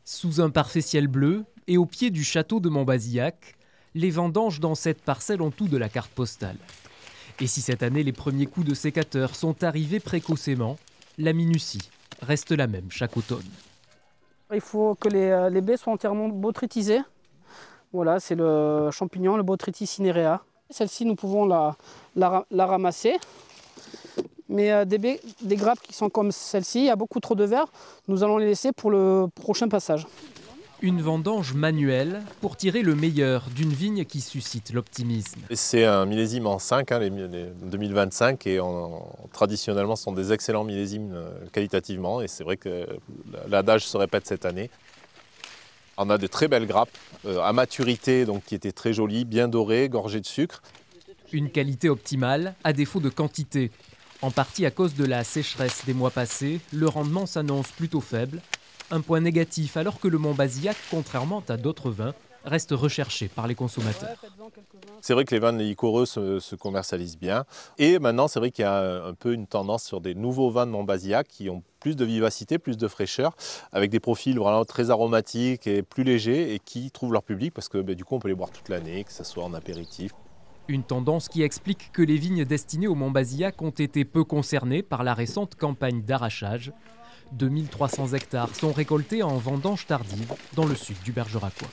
Sous un parfait ciel bleu et au pied du château de Montbazillac, les vendanges dans cette parcelle ont tout de la carte postale. Et si cette année les premiers coups de sécateur sont arrivés précocement, la minutie reste la même chaque automne. Il faut que les baies soient entièrement botrytisées. Voilà, c'est le champignon, le Botrytis cinerea. Celle-ci, nous pouvons la ramasser. Mais des grappes qui sont comme celle-ci, il y a beaucoup trop de verre, nous allons les laisser pour le prochain passage. Une vendange manuelle pour tirer le meilleur d'une vigne qui suscite l'optimisme. C'est un millésime en 5, les 2025, et traditionnellement ce sont des excellents millésimes qualitativement, et c'est vrai que l'adage se répète cette année. On a de très belles grappes à maturité, donc qui étaient très jolies, bien dorées, gorgées de sucre. Une qualité optimale à défaut de quantité. En partie à cause de la sécheresse des mois passés, le rendement s'annonce plutôt faible. Un point négatif alors que le Montbazillac, contrairement à d'autres vins, reste recherché par les consommateurs. C'est vrai que les vins de liquoreux se commercialisent bien. Et maintenant, c'est vrai qu'il y a un peu une tendance sur des nouveaux vins de Montbazillac qui ont plus de vivacité, plus de fraîcheur, avec des profils vraiment très aromatiques et plus légers et qui trouvent leur public parce que du coup, on peut les boire toute l'année, que ce soit en apéritif. Une tendance qui explique que les vignes destinées au Montbazillac ont été peu concernées par la récente campagne d'arrachage. 2300 hectares sont récoltés en vendange tardive dans le sud du Bergeracois.